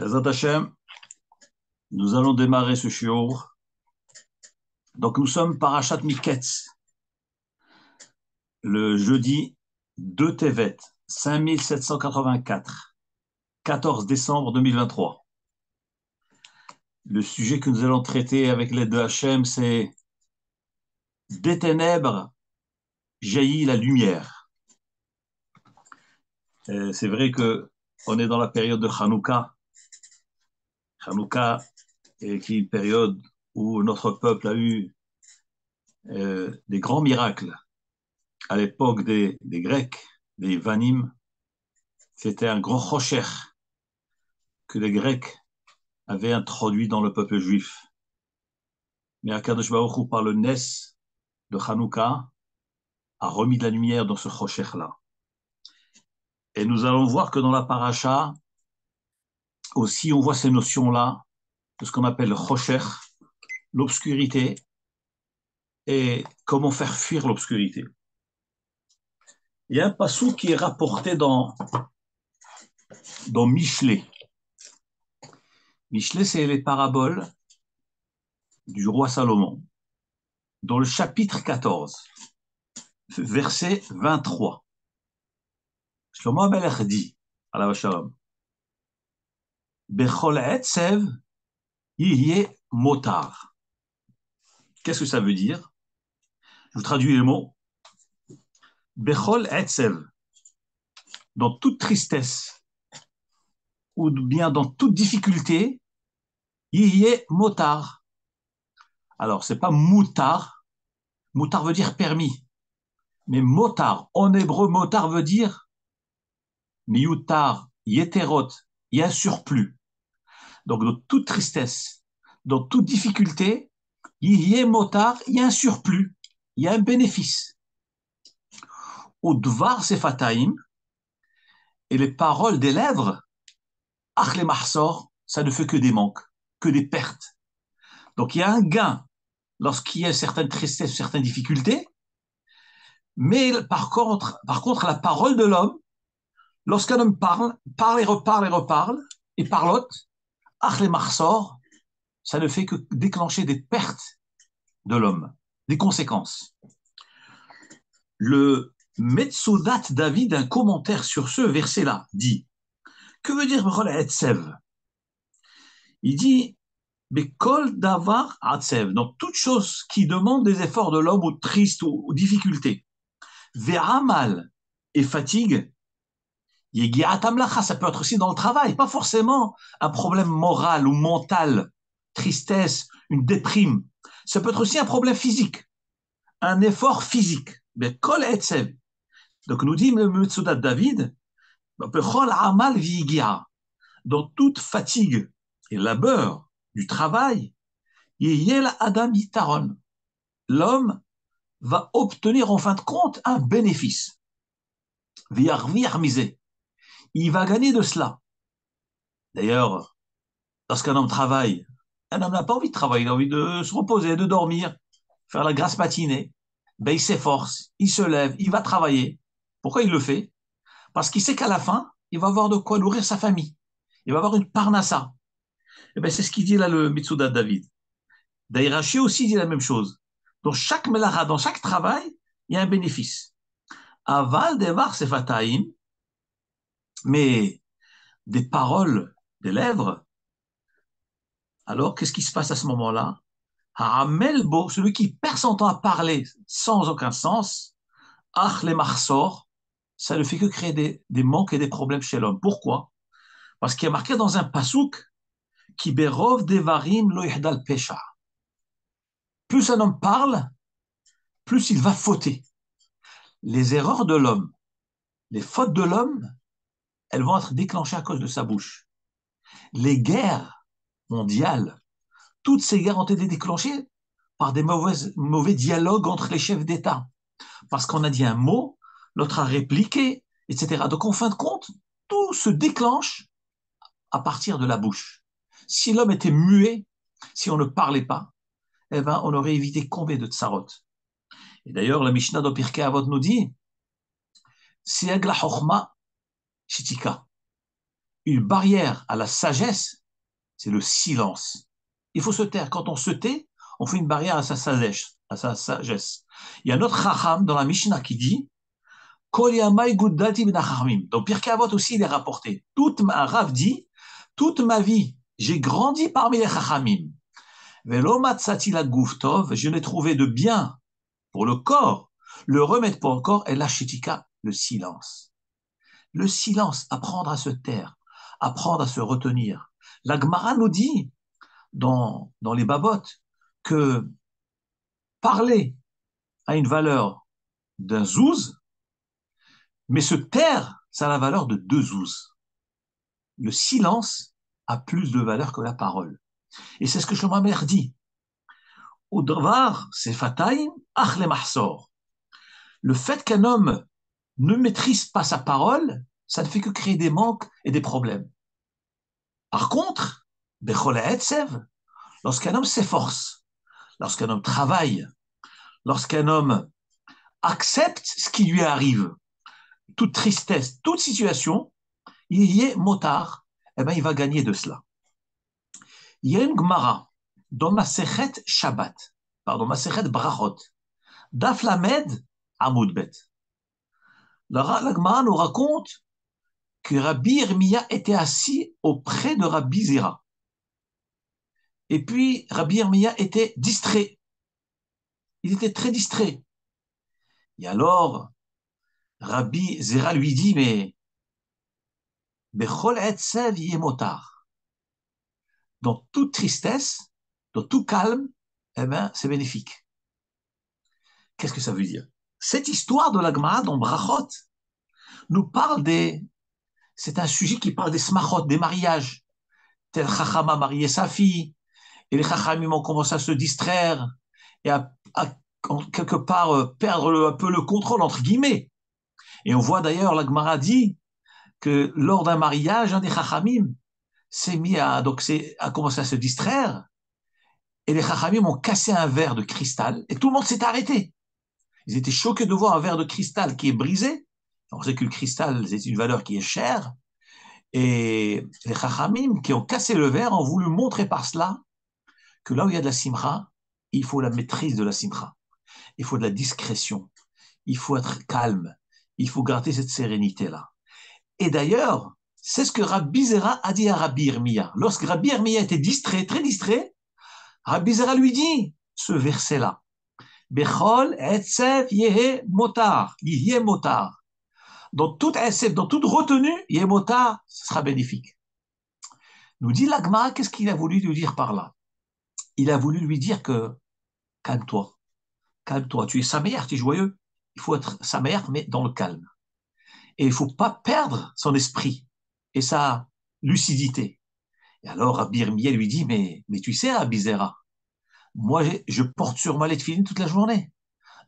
Bezat Hashem, nous allons démarrer ce shiur. Donc nous sommes Parashat Miketz, le jeudi 2 Tevet, 5784, 14 décembre 2023. Le sujet que nous allons traiter avec l'aide de Hashem, c'est des ténèbres jaillit la lumière. C'est vrai que on est dans la période de Hanouka. Hanouka est une période où notre peuple a eu des grands miracles. À l'époque des Grecs, des Vanim, c'était un grand rocher que les Grecs avaient introduit dans le peuple juif. Mais Akadosh Baruch Hu, par le Nes de Hanouka, a remis de la lumière dans ce rocher-là. Et nous allons voir que dans la paracha, aussi on voit ces notions-là, de ce qu'on appelle le rocher, l'obscurité, et comment faire fuir l'obscurité. Il y a un passou qui est rapporté dans Michelet. Michelet, c'est les paraboles du roi Salomon, dans le chapitre 14, verset 23. Shlomo HaMelech dit, alav shalom, Bechol etzev yihye motar. Qu'est-ce que ça veut dire? Je vous traduis les mots. Bechol etzev, dans toute tristesse, ou bien dans toute difficulté, yihye motar. Alors, c'est pas moutar. Moutar veut dire permis. Mais motar, en hébreu, motar veut dire miutar, yeterot, il y a un surplus. Donc, dans toute tristesse, dans toute difficulté, il y a motar, il y a un surplus, il y a un bénéfice. Au dvar sefataim, et les paroles des lèvres, ach les mahsor, ça ne fait que des manques, que des pertes. Donc, il y a un gain lorsqu'il y a certaines tristesses, certaines difficultés, mais par contre, la parole de l'homme, lorsqu'un homme parle et reparle, et parlote, ach les mahsor, ça ne fait que déclencher des pertes de l'homme, des conséquences. Le Metsudat David, un commentaire sur ce verset-là, dit, que veut dire Bechol Etzev? Il dit, Bekol Davar Atzev, dans toute chose qui demande des efforts de l'homme ou triste ou difficulté. Ve'amal et fatigue, Yegiat Amlacha, ça peut être aussi dans le travail, pas forcément un problème moral ou mental, tristesse, une déprime. Ça peut être aussi un problème physique, un effort physique. Bekol Etzev. Donc nous dit le Metsudat David, Bechol Amal Vigia, dans toute fatigue et labeur du travail, Yeyel Adam Yitaron, l'homme va obtenir en fin de compte un bénéfice. Viarvir misé, il va gagner de cela. D'ailleurs, lorsqu'un homme travaille, un homme n'a pas envie de travailler, il a envie de se reposer, de dormir, faire la grasse matinée. Ben, il s'efforce, il se lève, il va travailler. Pourquoi il le fait? Parce qu'il sait qu'à la fin, il va avoir de quoi nourrir sa famille. Il va avoir une parnassa. Et ben, c'est ce qu'il dit là le Metsudat David. Dairachi aussi dit la même chose. Dans chaque melara, dans chaque travail, il y a un bénéfice. Aval devar sefataim, mais des paroles des lèvres, alors qu'est-ce qui se passe à ce moment-là? Haramelbo, celui qui perd son temps à parler sans aucun sens, ach les marsor, ça ne fait que créer des manques et des problèmes chez l'homme. Pourquoi? Parce qu'il y a marqué dans un pasouk qui berov devarim lo yihdal pesha. Plus un homme parle, plus il va fauter. Les erreurs de l'homme, les fautes de l'homme, elles vont être déclenchées à cause de sa bouche. Les guerres mondiales, toutes ces guerres ont été déclenchées par des mauvais dialogues entre les chefs d'État. Parce qu'on a dit un mot, l'autre a répliqué, etc. Donc en fin de compte, tout se déclenche à partir de la bouche. Si l'homme était muet, si on ne parlait pas, eh ben, on aurait évité combien de tsarot. Et d'ailleurs, la Mishnah de Pirkei Avot nous dit, Sieg la chokhma shitika. une barrière à la sagesse, c'est le silence. Il faut se taire. Quand on se tait, on fait une barrière à sa sagesse. À sa sagesse. Il y a un autre chacham dans la Mishnah qui dit Kol yamai guddati min hachamim. Donc Pirkei Avot aussi, il est rapporté. Un Rav dit toute ma vie, j'ai grandi parmi les chachamim. Velo matzati la guf tov, je n'ai trouvé de bien pour le corps. Le remède pour le corps est la shetika, le silence. Le silence, apprendre à se taire, apprendre à se retenir. La Gemara nous dit dans les babotes que parler a une valeur d'un zouz, mais se taire, ça a la valeur de 2 zouz. Le silence a plus de valeur que la parole. Et c'est ce que Shlomo Amelech dit. Au devar, c'est fatayim, ach le mahsor. Le fait qu'un homme ne maîtrise pas sa parole, ça ne fait que créer des manques et des problèmes. Par contre, bechol ha'etzev, lorsqu'un homme s'efforce, lorsqu'un homme travaille, lorsqu'un homme accepte ce qui lui arrive, toute tristesse, toute situation, il y est motard, eh ben, il va gagner de cela. Il y a une Gemara dans Masechet Shabbat, pardon, Masechet Brachot, Daf Lamed Amud Bet. La Gemara nous raconte que Rabbi Yirmiya était assis auprès de Rabbi Zera. Et puis, Rabbi Yirmiya était distrait. Il était très distrait. Et alors, Rabbi Zera lui dit, mais Bechol etzev yemotar. Dans toute tristesse, dans tout calme, eh ben, c'est bénéfique. Qu'est-ce que ça veut dire? Cette histoire de la Gemara dans Brachot nous parle c'est un sujet qui parle des smachot, des mariages. Tel Chacham a marié sa fille, et les Chachamim ont commencé à se distraire, et à quelque part perdre un peu le contrôle, entre guillemets. Et on voit d'ailleurs, la Gemara dit que lors d'un mariage, un des Chachamim s'est mis à commencer à se distraire, et les Chachamim ont cassé un verre de cristal, et tout le monde s'est arrêté. Ils étaient choqués de voir un verre de cristal qui est brisé. On sait que le cristal, c'est une valeur qui est chère, et les Chachamim qui ont cassé le verre ont voulu montrer par cela que là où il y a de la simcha, il faut la maîtrise de la simcha, il faut de la discrétion, il faut être calme, il faut garder cette sérénité-là. Et d'ailleurs, c'est ce que Rabbi Zera a dit à Rabbi Yirmiya. Lorsque Rabbi Yirmiya était distrait, très distrait, Rabbi Zera lui dit ce verset-là. Bechol etzev yehe motar, yehe motar. Dans toute etzev, dans toute retenue, yehe motar, ce sera bénéfique. Nous dit l'Agma, qu'est-ce qu'il a voulu lui dire par là? Il a voulu lui dire que calme-toi, calme-toi, tu es Saméach, tu es joyeux. Il faut être Saméach, mais dans le calme. Et il ne faut pas perdre son esprit et sa lucidité. Et alors Rabbi Yirmiya lui dit, mais tu sais, Rabbi Zera, moi je porte sur moi les tefilines toute la journée.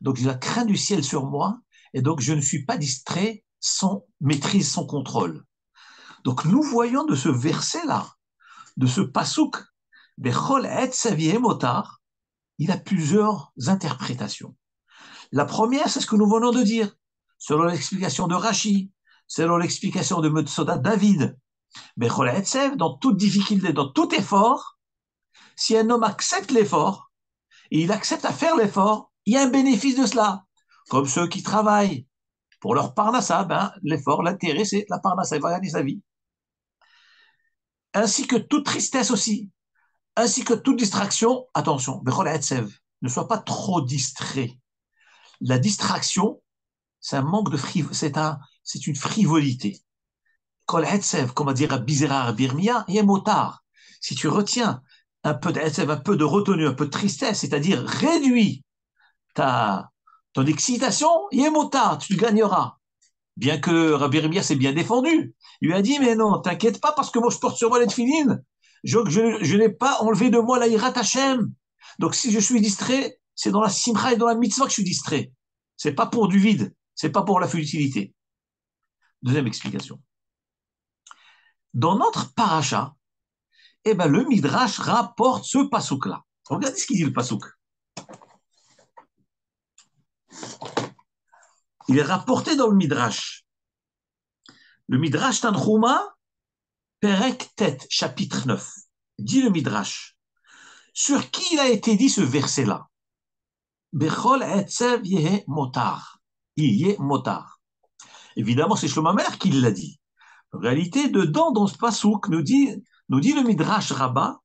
Donc j'ai la crainte du ciel sur moi, et donc je ne suis pas distrait sans maîtrise, sans contrôle. Donc nous voyons de ce verset-là, de ce pasouk, Bechol etzev yehe motar, il a plusieurs interprétations. La première, c'est ce que nous venons de dire, selon l'explication de Rashi, selon l'explication de Metzodat David. Bechol etzev, dans toute difficulté, dans tout effort, si un homme accepte l'effort, et il accepte à faire l'effort, il y a un bénéfice de cela. Comme ceux qui travaillent pour leur parnassa, l'effort, l'intérêt, c'est la parnassa, il va gagner sa vie. Ainsi que toute tristesse aussi, ainsi que toute distraction, attention, bechol etzev, ne sois pas trop distrait. La distraction, c'est un manque de c'est une frivolité. Kol etzev, comme a dit Rabbi Zera, Rabbi Yirmiya, yemotar. Si tu retiens un peu d'etzev, un peu de retenue, un peu de tristesse, c'est-à-dire réduis ton excitation, yemotar, tu gagneras. Bien que Rabbi Yirmiya s'est bien défendu. Il lui a dit, mais non, t'inquiète pas, parce que moi je porte sur moi les tefilines. Je n'ai pas enlevé de moi la Yirat Hashem. Donc si je suis distrait, c'est dans la simcha et dans la mitzvah que je suis distrait. C'est pas pour du vide, c'est pas pour la futilité. Deuxième explication. Dans notre paracha, le Midrash rapporte ce pasouk-là. Regardez ce qu'il dit le pasouk. Il est rapporté dans le Midrash. Le Midrash Tanchuma, Perek Tet, chapitre 9, dit le Midrash. Sur qui il a été dit ce verset-là? Bechol etzev yehe motar. Yeh motar. Évidemment, c'est Shlomo Amelech qui l'a dit. En réalité, dedans, dans ce pasouk, nous dit le Midrash Rabbah,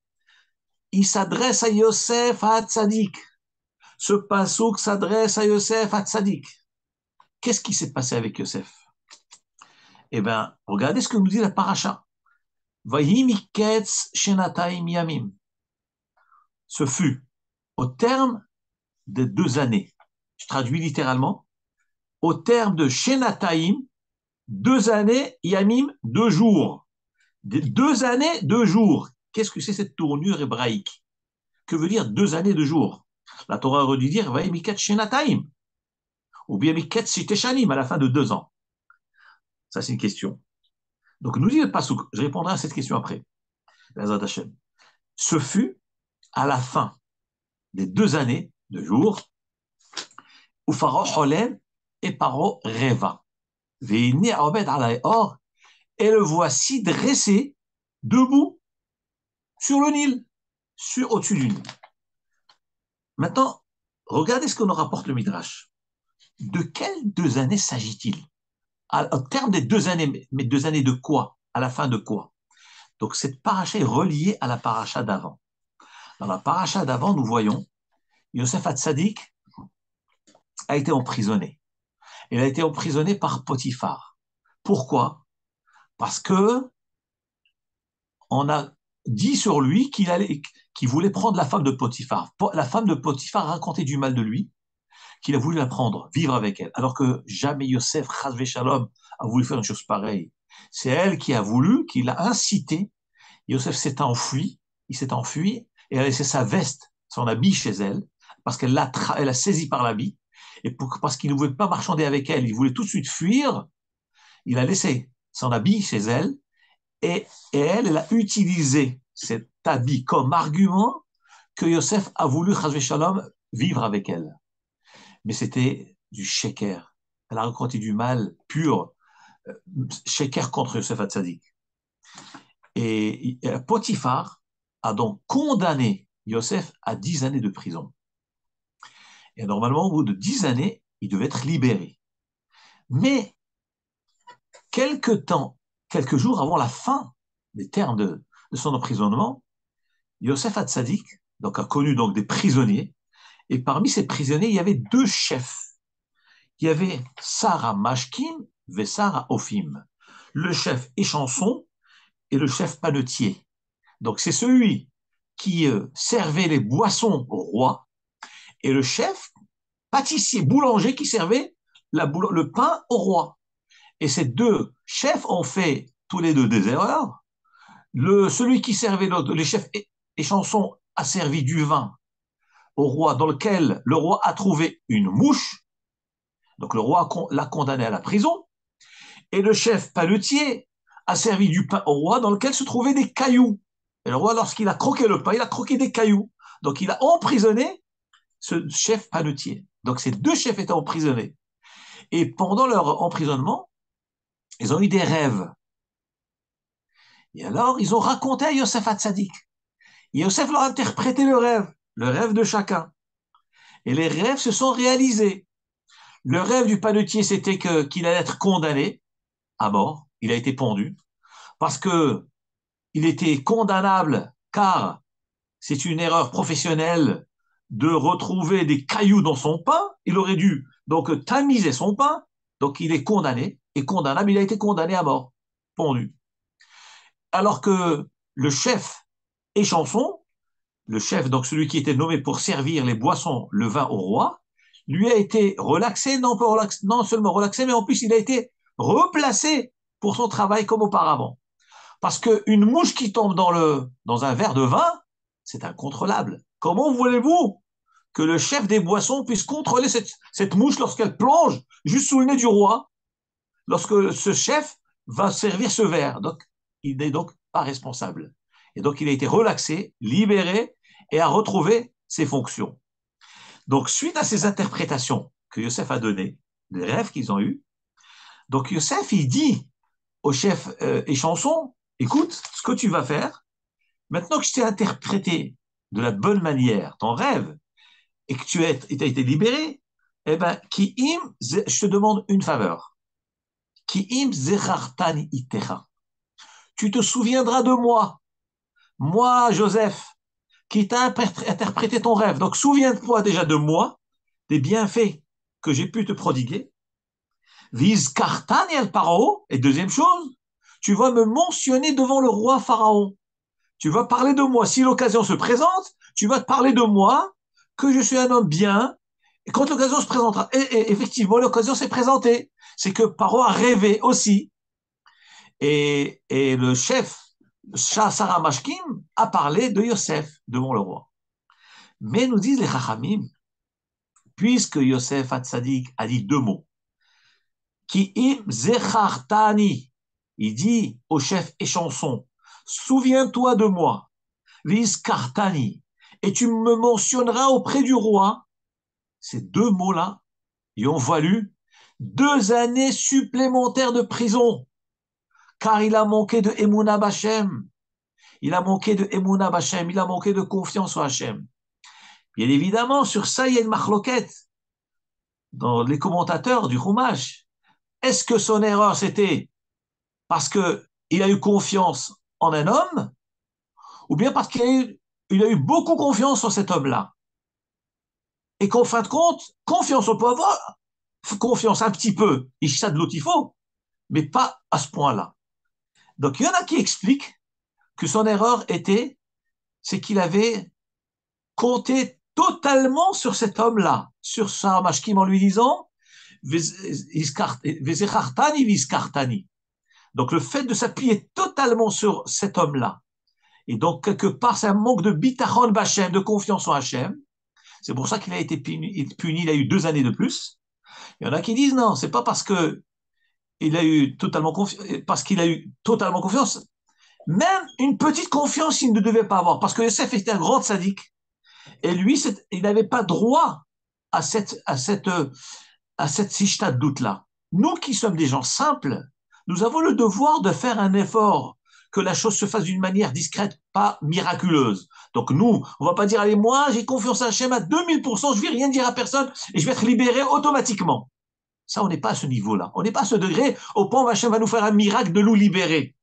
il s'adresse à Yosef Hatzadik. Ce pasouk s'adresse à Yosef Hatzadik. Qu'est-ce qui s'est passé avec Yosef? Eh bien, regardez ce que nous dit la paracha. Vayi miketz shenataim yamim. Ce fut au terme de 2 années. Je traduis littéralement. Au terme de shenataim, 2 années, yamim, 2 jours. 2 années, 2 jours. Qu'est-ce que c'est cette tournure hébraïque? Que veut dire 2 années, 2 jours? La Torah aurait dû dire Vayi miketz shenataim. Ou bien miketz shiteshanim à la fin de 2 ans. Ça, c'est une question. Donc, nous dit le pasouk. Je répondrai à cette question après. Ce fut à la fin des 2 années, 2 jours, où Pharaon Cholem et Paro rêva. Et le voici dressé, debout, sur le Nil, au-dessus du Nil. Maintenant, regardez ce que nous rapporte le Midrash. De quelles 2 années s'agit-il? Au terme des 2 années, mais 2 années de quoi? À la fin de quoi? Donc cette paracha est reliée à la paracha d'avant. Dans la paracha d'avant, nous voyons Yosef Hatzadik a été emprisonné. Il a été emprisonné par Potiphar. Pourquoi? Parce que on a dit sur lui qu'il voulait prendre la femme de Potiphar. La femme de Potiphar racontait du mal de lui, qu'il a voulu la prendre, vivre avec elle. Alors que jamais Yosef, Chazvé Shalom, a voulu faire une chose pareille. C'est elle qui a voulu, qui l'a incité. Yosef s'est enfui, et a laissé sa veste, son habit chez elle, parce qu'elle elle a saisi par l'habit, et parce qu'il ne voulait pas marchander avec elle, il voulait tout de suite fuir, il a laissé son habit chez elle, et elle a utilisé cet habit comme argument que Yosef a voulu, Chazvé Shalom, vivre avec elle. Mais c'était du sheker. Elle a raconté du mal pur, sheker contre Yosef Hatzadik. Et Potiphar a donc condamné Yosef à 10 années de prison. Et normalement, au bout de 10 années, il devait être libéré. Mais, quelques jours avant la fin des termes de son emprisonnement, Yosef Hatzadik donc, a connu donc, des prisonniers. Et parmi ces prisonniers, il y avait 2 chefs. Il y avait Sarah Mashkim et Sarah Ophim. Le chef échanson et le chef panetier. Donc c'est celui qui servait les boissons au roi et le chef pâtissier, boulanger qui servait le pain au roi. Et ces 2 chefs ont fait tous les 2 des erreurs. Celui qui servait, les chefs échansons, a servi du vin au roi dans lequel le roi a trouvé une mouche. Donc le roi l'a condamné à la prison. Et le chef panetier a servi du pain au roi dans lequel se trouvaient des cailloux. Et le roi, lorsqu'il a croqué le pain, il a croqué des cailloux. Donc il a emprisonné ce chef panetier. Donc ces 2 chefs étaient emprisonnés. Et pendant leur emprisonnement, ils ont eu des rêves. Et alors, ils ont raconté à Yosef Hatzadik. Yosef leur a interprété le rêve de chacun. Et les rêves se sont réalisés. Le rêve du panetier, c'était qu'il allait être condamné à mort. Il a été pendu. Parce que il était condamnable, car c'est une erreur professionnelle de retrouver des cailloux dans son pain. Il aurait dû donc tamiser son pain. Donc il est condamné. Et condamnable, il a été condamné à mort, pendu. Alors que le chef échanson, le chef, donc celui qui était nommé pour servir les boissons, le vin au roi, lui a été relaxé, non seulement relaxé, mais en plus il a été replacé pour son travail comme auparavant. Parce qu'une mouche qui tombe dans un verre de vin, c'est incontrôlable. Comment voulez-vous que le chef des boissons puisse contrôler cette mouche lorsqu'elle plonge juste sous le nez du roi, lorsque ce chef va servir ce verre? Donc, il n'est donc pas responsable. Et donc, il a été relaxé, libéré et a retrouvé ses fonctions. Donc, suite à ces interprétations que Yosef a données, les rêves qu'ils ont eus, donc Yosef, il dit au chef échanson, écoute, ce que tu vas faire, maintenant que je t'ai interprété de la bonne manière ton rêve et que tu as été libéré, eh ben, je te demande une faveur. Ki im zechartani itecha. Tu te souviendras de moi, Joseph, qui t'a interprété ton rêve. Donc, souviens-toi déjà de moi, des bienfaits que j'ai pu te prodiguer. Vizkartani el paro. Et deuxième chose, tu vas me mentionner devant le roi Pharaon. Tu vas parler de moi. Si l'occasion se présente, tu vas te parler de moi, que je suis un homme bien. Et quand l'occasion se présentera, et effectivement, l'occasion s'est présentée. C'est que Paro a rêvé aussi. Et le chef, Shah Sarah Mashkim, a parlé de Yosef devant le roi. Mais nous disent les Chachamim, puisque Yosef Hatzadik a dit deux mots, qui im zechartani, il dit au chef échanson, souviens-toi de moi, viskartani, et tu me mentionneras auprès du roi. Ces deux mots-là, ils ont valu 2 années supplémentaires de prison, car il a manqué de Emouna Bachem, il a manqué de Emouna Bachem, il a manqué de confiance en Hachem. Bien évidemment, sur ça, il y a une marloquette dans les commentateurs du Chumash. Est-ce que son erreur, c'était parce qu'il a eu confiance en un homme, ou bien parce qu'il a eu beaucoup confiance en cet homme-là? Et qu'en fin de compte, confiance, on peut avoir confiance un petit peu, Ishad Lotifo, mais pas à ce point-là. Donc il y en a qui expliquent que son erreur était, c'est qu'il avait compté totalement sur cet homme-là, sur Sarah Mashkim, en lui disant Vezechartani viskartani. Donc le fait de s'appuyer totalement sur cet homme-là, et donc quelque part c'est un manque de bitachon b'Hachem, de confiance en Hachem, c'est pour ça qu'il a été puni, il a eu 2 années de plus. Il y en a qui disent non, c'est pas parce que il a eu totalement parce qu'il a eu totalement confiance. Même une petite confiance, il ne devait pas avoir, parce que Yosef était un grand sadique, et lui, il n'avait pas droit à cette sishta de doute-là. Nous qui sommes des gens simples, nous avons le devoir de faire un effort, que la chose se fasse d'une manière discrète, pas miraculeuse. Donc nous, on va pas dire, allez, moi, j'ai confiance à Hachem à 2000%, je vais rien dire à personne, et je vais être libéré automatiquement. Ça, on n'est pas à ce niveau-là. On n'est pas à ce degré au point où Hachem va nous faire un miracle de nous libérer.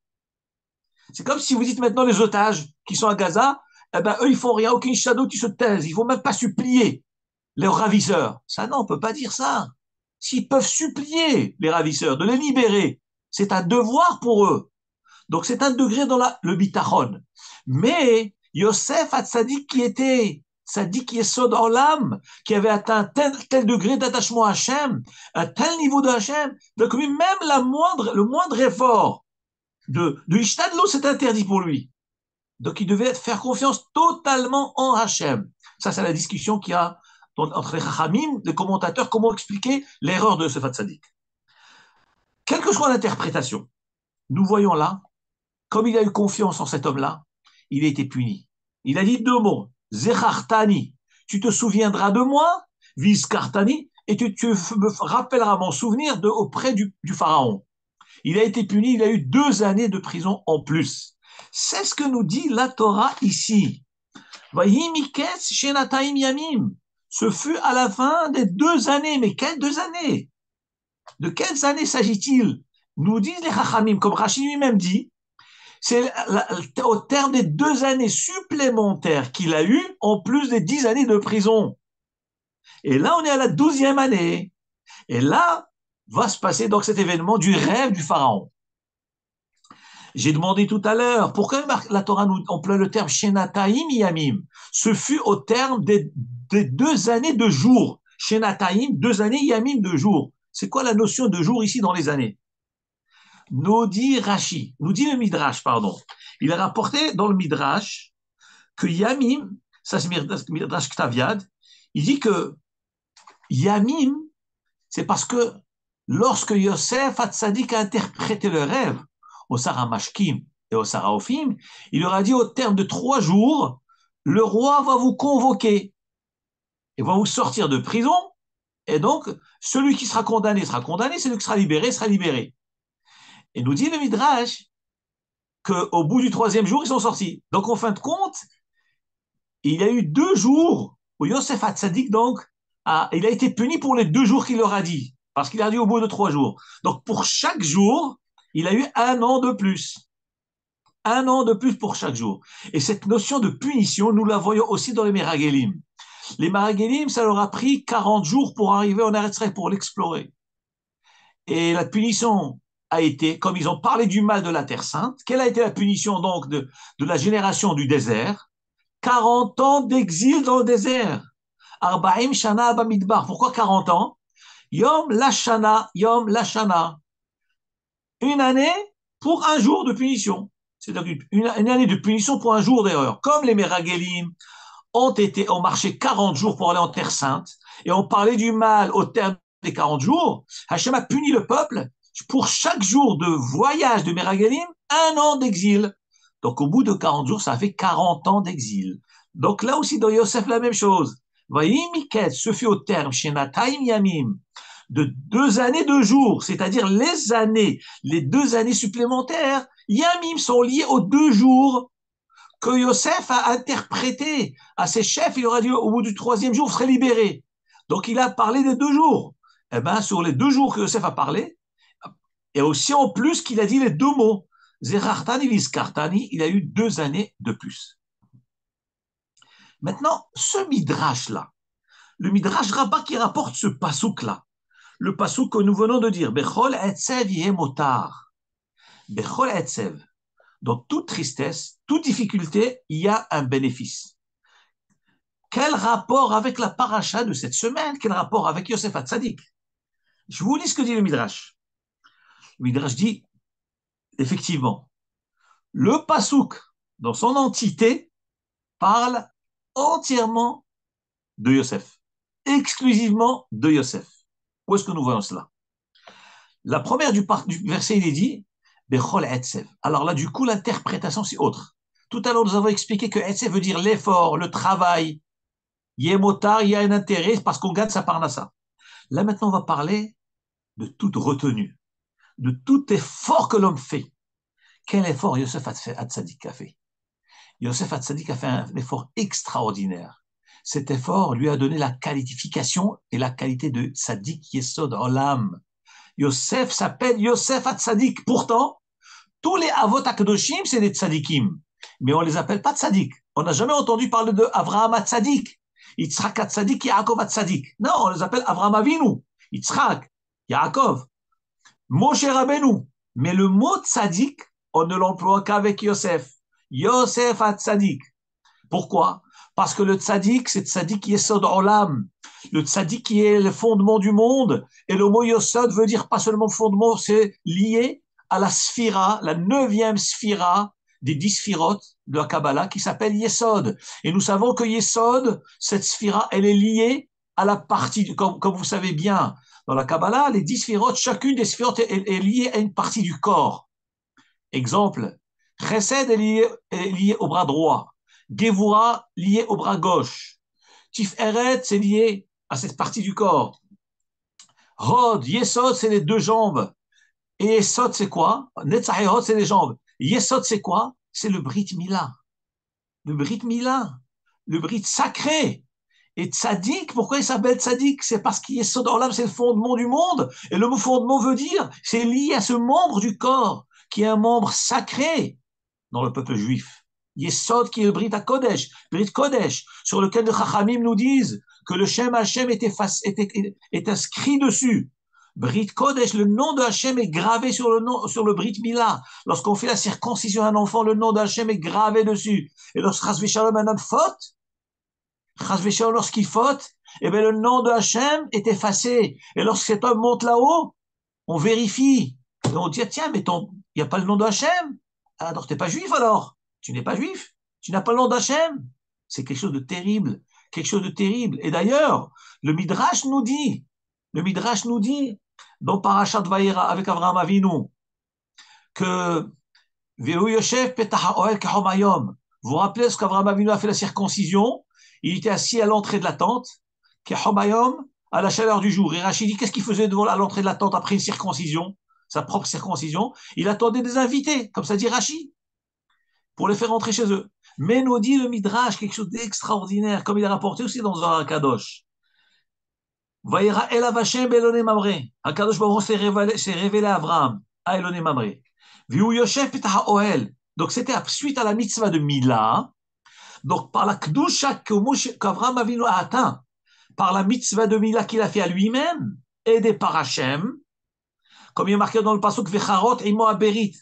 C'est comme si vous dites maintenant les otages qui sont à Gaza, eh ben, eux, ils font rien, aucune shadow qui se taise, ils vont même pas supplier les ravisseurs. Ça, non, on peut pas dire ça. S'ils peuvent supplier les ravisseurs de les libérer, c'est un devoir pour eux. Donc c'est un degré dans le bitachon. Mais Yosef Hatzadik qui était Tzadik qui est sod en l'âme, qui avait atteint tel degré d'attachement à Hachem, un tel niveau de Hachem, donc lui, même le moindre effort de Ishtadlo, c'est interdit pour lui. Donc il devait faire confiance totalement en Hachem. Ça, c'est la discussion qu'il y a entre les Chachamim, les commentateurs, comment expliquer l'erreur de Yosef Hatzadik. Quelle que soit l'interprétation, nous voyons là, comme il a eu confiance en cet homme-là, il a été puni. Il a dit deux mots, Zechartani, tu te souviendras de moi, Viskartani, et tu me rappelleras mon souvenir auprès du pharaon. Il a été puni, il a eu 2 années de prison en plus. C'est ce que nous dit la Torah ici. Ce fut à la fin des 2 années. Mais quelles 2 années? De quelles années s'agit-il? Nous disent les Chachamim, comme Rachid lui-même dit, c'est au terme des 2 années supplémentaires qu'il a eues, en plus des 10 années de prison. Et là, on est à la 12e année. Et là, va se passer donc cet événement du rêve du pharaon. J'ai demandé tout à l'heure, pourquoi la Torah nous emploie le terme Shenataim Yamim? Ce fut au terme des 2 années de jour. Shenataim, 2 années, Yamim, 2 jours. C'est quoi la notion de jour ici dans les années? Nous dit Rashi, nous dit le Midrash, pardon. Il a rapporté dans le Midrash que Yamim, ça c'est Midrash Ktaviad, il dit que Yamim, c'est parce que lorsque Yosef Hatzadik a interprété le rêve au Sarah Mashkim et au Sarah Ophim, il leur a dit au terme de 3 jours, le roi va vous convoquer et va vous sortir de prison, et donc celui qui sera condamné, celui qui sera libéré. Et nous dit le Midrash qu'au bout du troisième jour, ils sont sortis. Donc, en fin de compte, il y a eu 2 jours où Yosef Hatzadik, donc, il a été puni pour les 2 jours qu'il leur a dit, parce qu'il a dit au bout de 3 jours. Donc, pour chaque jour, il a eu 1 an de plus. 1 an de plus pour chaque jour. Et cette notion de punition, nous la voyons aussi dans les Meragelim. Les Meragelim, ça leur a pris 40 jours pour arriver en Eretz Israël, pour l'explorer. Et la punition a été, comme ils ont parlé du mal de la Terre Sainte, quelle a été la punition donc de la génération du désert? 40 ans d'exil dans le désert. Arba'im Shana Bamidbar. Pourquoi 40 ans? Yom Lashana, Yom Lashana. Une année pour un jour de punition. C'est-à-dire une année de punition pour un jour d'erreur. Comme les Meragelim ont marché 40 jours pour aller en Terre Sainte et ont parlé du mal au terme des 40 jours, Hachem a puni le peuple pour chaque jour de voyage de Meragelim, 1 an d'exil. Donc au bout de 40 jours, ça fait 40 ans d'exil. Donc là aussi, dans Yosef, la même chose. Vaïmiket, ce fut au terme, chez Nataim Yamim, de 2 années, 2 jours, c'est-à-dire les 2 années supplémentaires, Yamim sont liés aux 2 jours que Yosef a interprété à ses chefs. Il aura dit au bout du troisième jour, vous serez libérés. Donc il a parlé des 2 jours. Eh bien, sur les 2 jours que Yosef a parlé, et aussi en plus qu'il a dit les 2 mots, Zerartani, Vizkartani, il a eu 2 années de plus. Maintenant, ce midrash-là, le midrash Rabbah qui rapporte ce pasouk-là, le pasouk que nous venons de dire, Bechol etzev yemotar, Bechol etzev, dans toute tristesse, toute difficulté, il y a un bénéfice. Quel rapport avec la paracha de cette semaine? Quel rapport avec Yosef Hatzadik? Je vous lis ce que dit le Midrash. Le Midrash dit, effectivement, le pasouk, dans son entité, parle entièrement de Yosef, exclusivement de Yosef. Où est-ce que nous voyons cela? La première du verset, il est dit, Bechol Etzev. Alors là, du coup, l'interprétation, c'est autre. Tout à l'heure, nous avons expliqué que Etzev veut dire l'effort, le travail. Yemotar, il y a un intérêt parce qu'on gagne sa parnassa. Là, maintenant, on va parler de toute retenue, de tout effort que l'homme fait. Quel effort Yosef Hatzadik a fait? Yosef Hatzadik a fait un effort extraordinaire. Cet effort lui a donné la qualification et la qualité de Tzadik Yesod Olam. Yosef s'appelle Yosef Hatzadik. Pourtant, tous les Avot HaKadoshim, c'est des Tzadikim. Mais on ne les appelle pas Tzadik. On n'a jamais entendu parler de Avraham Hatzadik, Yitzhak Hatzadik, Yaakov Hatzadik. Non, on les appelle Avraham Avinu, Yitzhak, Yaakov, Moshe Rabbeinu. Mais le mot Tzadik, on ne l'emploie qu'avec Yosef. Yosef Hatzadik. Pourquoi? Parce que le Tzadik, c'est Tzadik Yesod Olam. Le Tzadik qui est le fondement du monde. Et le mot Yosod veut dire pas seulement fondement, c'est lié à la sphira, la 9e sphira des 10 sphirotes de la Kabbalah qui s'appelle Yesod. Et nous savons que Yesod, cette sphira, elle est liée à la partie, comme vous savez bien, dans la Kabbalah, les 10 sphirotes, chacune des sphirotes est liée à une partie du corps. Exemple, Chesed est lié au bras droit. Gevura lié au bras gauche. Tiferet, c'est lié à cette partie du corps. Hod, Yesod, c'est les 2 jambes. Et Yesod, c'est quoi? Netzach et Hod, c'est les jambes. Yesod, c'est quoi? C'est le Brit Mila. Le Brit Mila. Le Brit sacré. Et Tzadik, pourquoi il s'appelle Tzadik? C'est parce qu'il Yesod Olam, c'est le fondement du monde. Et le mot fondement veut dire, c'est lié à ce membre du corps, qui est un membre sacré dans le peuple juif. Yesod qui est le Brit Kodesh, Brit Kodesh, sur lequel les Chachamim nous disent que le Shem Hashem est inscrit dessus. Brit Kodesh, le nom de Hashem est gravé sur le Brit Mila. Lorsqu'on fait la circoncision à un enfant, le nom de Hashem est gravé dessus. Et lorsque Chas v'Shalom un homme faute, Chas v'Shalom lorsqu'il faute, eh bien le nom de Hashem est effacé. Et lorsque cet homme monte là-haut, on vérifie. Et on dit, tiens, mais il n'y a pas le nom de Hashem. Alors, tu n'es pas juif alors? Tu n'es pas juif? Tu n'as pas le nom d'Hachem? C'est quelque chose de terrible. Quelque chose de terrible. Et d'ailleurs, le Midrash nous dit, dans Parashat Vayera avec Avraham Avinu, que vous vous rappelez ce qu'Avraham Avinu a fait la circoncision? Il était assis à l'entrée de la tente, à la chaleur du jour. Et Rachid dit, qu'est-ce qu'il faisait à l'entrée de la tente après une circoncision? Sa propre circoncision, il attendait des invités, comme ça dit Rachid. pour les faire rentrer chez eux. Mais nous dit le Midrash quelque chose d'extraordinaire, comme il est rapporté aussi dans Zohar Kadosh. Vaïra El Avashem Beloné Mamre. Akadosh Baruch s'est révélé à Abraham, à Eloné Mamre. Viu Yosef Petah Oel. Donc c'était suite à la mitzvah de Mila. Donc par la Kdusha qu'Abraham Avinu a atteint, par la mitzvah de Mila qu'il a fait à lui-même, aidé par Hachem, comme il est marqué dans le pasuk Vecharot Imo Aberit.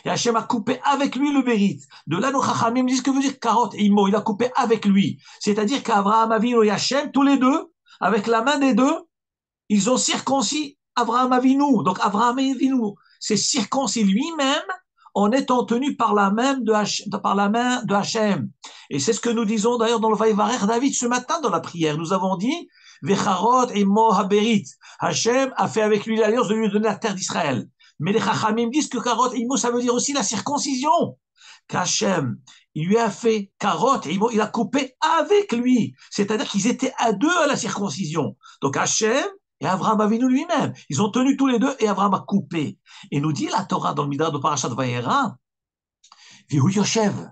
Et Hachem a coupé avec lui le bérit. De là, nos chachamim disent que veut dire Karot Imo, il a coupé avec lui. C'est-à-dire qu'Abraham Avinu et Hachem, tous les deux, avec la main des deux, ils ont circoncis Abraham Avinu. Donc Abraham Avinu s'est circoncis lui-même en étant tenu par la main de Hachem. Et c'est ce que nous disons d'ailleurs dans le Vaïvarer David ce matin dans la prière. Nous avons dit Vecharot Imo Haberit. Hachem a fait avec lui l'alliance de lui donner la terre d'Israël. Mais les Chachamim disent que Karot Imo, ça veut dire aussi la circoncision. Qu'Hachem, il lui a fait Karot Imo, il a coupé avec lui. C'est-à-dire qu'ils étaient à deux à la circoncision. Donc Hachem et Abraham Avinu lui-même, ils ont tenu tous les deux et Abraham a coupé. Et nous dit la Torah dans le Midrash de Parashat Vayera, Vihu Yoshev,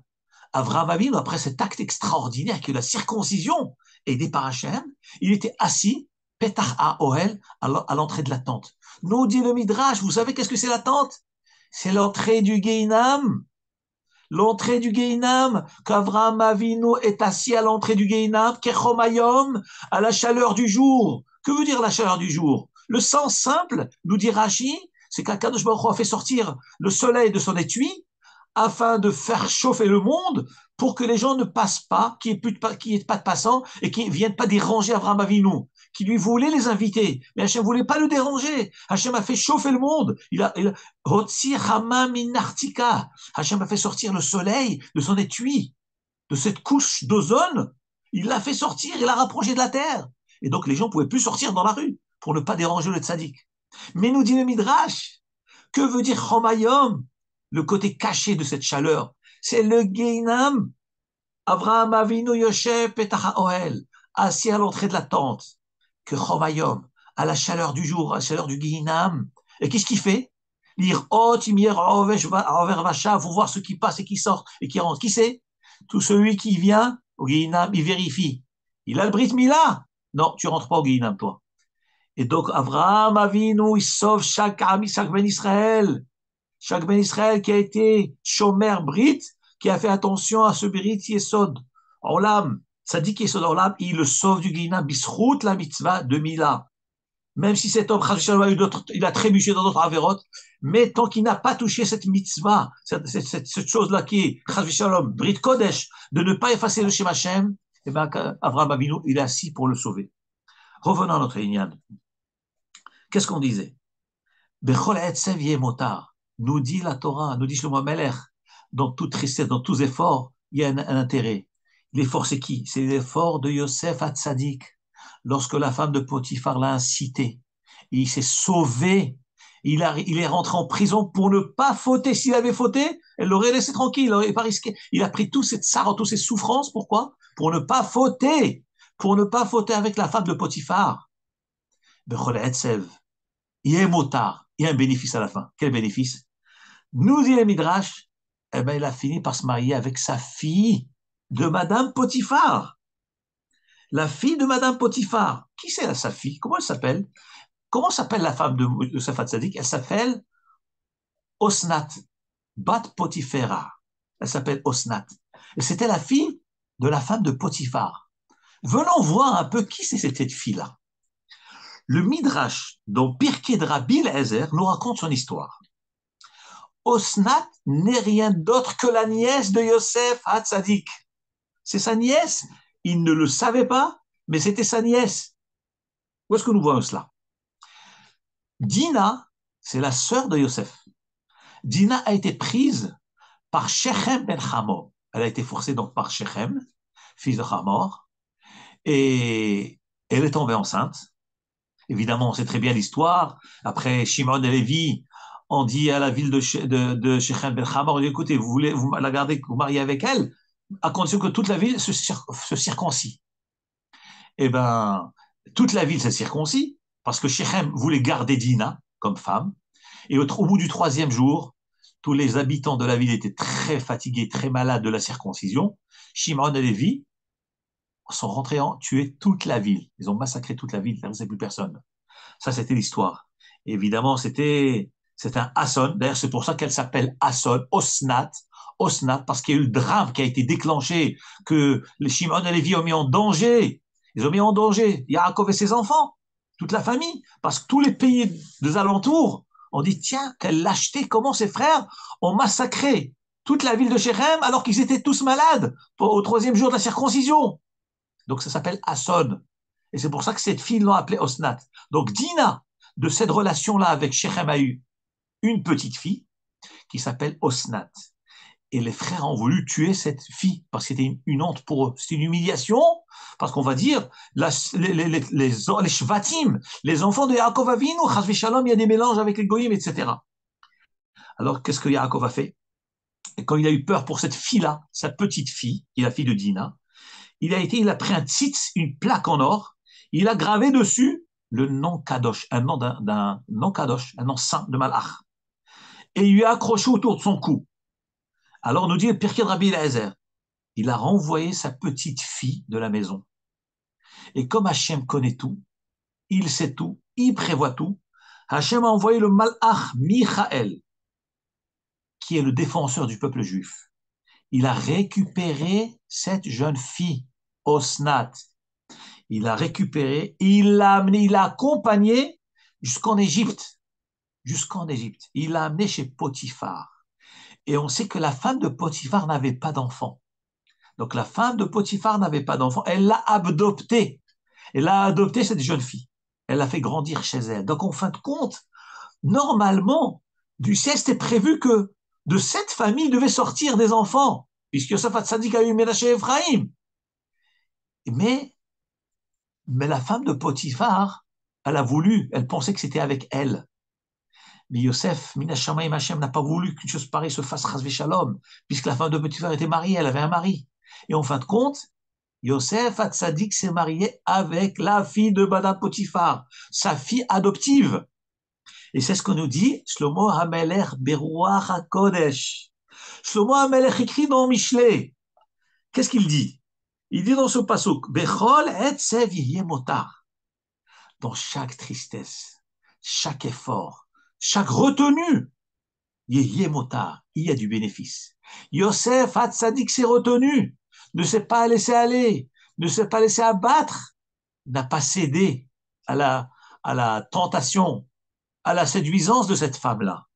Abraham Avinu, après cet acte extraordinaire qui est la circoncision aidé par Hachem, il était assis, Petach Ohel, à l'entrée de la tente. Nous dit le Midrash, vous savez qu'est-ce que c'est la tente? C'est l'entrée du Gehinam. L'entrée du Gehinam, qu'Avraham Avinu est assis à l'entrée du Gehinam, Kechomayom, à la chaleur du jour. Que veut dire la chaleur du jour? Le sens simple, nous dit Rashi, c'est qu'Akadosh Baruch Hu a fait sortir le soleil de son étui afin de faire chauffer le monde pour que les gens ne passent pas, qu'il n'y ait pas de passants et qu'ils ne viennent pas déranger Avraham Avinu, qui lui voulait les inviter. Mais Hachem ne voulait pas le déranger. Hachem a fait chauffer le monde. Hachem a fait sortir le soleil de son étui, de cette couche d'ozone. Il l'a fait sortir, il l'a rapproché de la terre. Et donc les gens ne pouvaient plus sortir dans la rue pour ne pas déranger le tzaddik. Mais nous dit le Midrash, que veut dire Chomayom? Le côté caché de cette chaleur, c'est le Gehinam. Avraham Avinu Yoshev Petach Ohel, assis à l'entrée de la tente, que Chomayom, à la chaleur du jour, à la chaleur du Gehinam. Et qu'est-ce qu'il fait? Lire Otimier Over Vacha, faut voir ceux qui passent et qui sortent et qui rentrent. Qui c'est? Tout celui qui vient au Gehinam, il vérifie. Il a le Brit Mila? Non, tu rentres pas au Gehinam, toi. Et donc, Avraham Avinu, il sauve chaque Ben Israël. Chaque Ben Israël qui a été Shomer Brit, qui a fait attention à ce Brit Yesod. Olam, ça dit Yesod Olam, il le sauve du Gehinam, Bisrout la mitzvah de Mila. Même si cet homme, il a trébuché dans d'autres avérotes, mais tant qu'il n'a pas touché cette mitzvah, cette chose-là qui est, Shalom, Brit Kodesh, de ne pas effacer le Shem Hashem, eh bien, Avraham Avinu, il est assis pour le sauver. Revenons à notre Inyan. Qu'est-ce qu'on disait? Bechol etzev yemotar. Nous dit la Torah, nous dit Shlomo Melech, dans toute tristesse, dans tous efforts, il y a un intérêt. L'effort, c'est qui? C'est l'effort de Yosef Hatzadik. Lorsque la femme de Potiphar l'a incité, il s'est sauvé, il est rentré en prison pour ne pas fauter. S'il avait fauté, elle l'aurait laissé tranquille, il n'aurait pas risqué. Il a pris toute cette sarre, toutes ces souffrances, pourquoi? Pour ne pas fauter avec la femme de Potiphar. Bechol etzev. Il y a un motard, il y a un bénéfice à la fin. Quel bénéfice? Nous dit le Midrash, eh ben, il a fini par se marier avec sa fille de Madame Potiphar. La fille de Madame Potiphar. Qui c'est sa fille? Comment elle s'appelle? Comment s'appelle la femme de Yosef Hatzadik? Elle s'appelle Osnat, Bat Potiphera. Elle s'appelle Osnat. Et c'était la fille de la femme de Potiphar. Venons voir un peu qui c'est cette fille-là. Le Midrash, dans Pirkei de Rabbi Eliezer, nous raconte son histoire. Osnat n'est rien d'autre que la nièce de Yosef Hatzadik. C'est sa nièce. Il ne le savait pas, mais c'était sa nièce. Où est-ce que nous voyons cela? Dina, c'est la sœur de Yosef. Dina a été prise par Shechem ben Hamor. Elle a été forcée donc par Shechem, fils de Hamor, et elle est tombée enceinte. Évidemment, on sait très bien l'histoire. Après, Shimon et Lévi ont dit à la ville de Shechem ben Hamor, écoutez, vous voulez vous la garder, vous marier avec elle, à condition que toute la ville se circoncis. Eh bien, toute la ville s'est circoncis, parce que Shechem voulait garder Dina comme femme, et au bout du 3e jour, tous les habitants de la ville étaient très fatigués, très malades de la circoncision, Shimon et Lévi sont rentrés en tuer toute la ville. Ils ont massacré toute la ville, il ne restait plus personne. Ça, c'était l'histoire. Évidemment, c'était un Hasson. D'ailleurs, c'est pour ça qu'elle s'appelle Hasson, Osnat. Osnat, parce qu'il y a eu le drame qui a été déclenché, que les Shimon et Lévi ont mis en danger. Ils ont mis en danger Yaakov et ses enfants, toute la famille, parce que tous les pays des alentours ont dit, tiens, quelle lâcheté, comment ses frères ont massacré toute la ville de Shechem alors qu'ils étaient tous malades au troisième jour de la circoncision. Donc ça s'appelle Hasson. Et c'est pour ça que cette fille l'ont appelée Osnat. Donc Dina, de cette relation-là avec Shechem, a eu une petite fille qui s'appelle Osnat. Et les frères ont voulu tuer cette fille parce que c'était une honte pour eux. C'était une humiliation parce qu'on va dire les Shvatim, les enfants de Yaakov Avinu, Chas Shalom, il y a des mélanges avec les Goïm, etc. Alors qu'est-ce que Yaakov a fait? Et quand il a eu peur pour cette fille-là, sa petite fille, qui est la fille de Dina, il a pris un tzitz, une plaque en or, il a gravé dessus le nom Kadosh, un nom d'un nom Kadosh, un nom saint de Malach. Et il lui a accroché autour de son cou. Alors on nous dit le Pirkei de Rabbi Eliezer, il a renvoyé sa petite fille de la maison. Et comme Hachem connaît tout, il sait tout, il prévoit tout, Hachem a envoyé le Malach Michael, qui est le défenseur du peuple juif. Il a récupéré cette jeune fille, Osnat. Il l'a récupéré, il l'a amené, il l'a accompagné jusqu'en Égypte. Jusqu'en Égypte. Il l'a amené chez Potiphar. Et on sait que la femme de Potiphar n'avait pas d'enfant. Donc la femme de Potiphar n'avait pas d'enfant. Elle l'a adoptée. Elle a adopté cette jeune fille. Elle l'a fait grandir chez elle. Donc en fin de compte, normalement, du ciel, c'était prévu que de cette famille devaient sortir des enfants, puisque Yosef Hatzadik a eu Ménaché et Ephraïm. Mais la femme de Potiphar, elle a voulu, elle pensait que c'était avec elle. Mais Yosef, Minashamayim Hashem, n'a pas voulu qu'une chose pareille se fasse chas v'shalom, puisque la femme de Potiphar était mariée, elle avait un mari. Et en fin de compte, Yosef Hatzadik s'est marié avec la fille de Madame Potiphar, sa fille adoptive. Et c'est ce qu'on nous dit, Shlomo HaMelech Beruach HaKodesh. Shlomo HaMelech écrit dans Michelet. Qu'est-ce qu'il dit? Il dit dans ce pasuk, Bechol etzev yeh motar. Dans chaque tristesse, chaque effort, chaque retenue, yeh motar, il y a du bénéfice. Yosef Hatzadik s'est retenu, ne s'est pas laissé aller, ne s'est pas laissé abattre, n'a pas cédé à la tentation, à la séduisance de cette femme-là.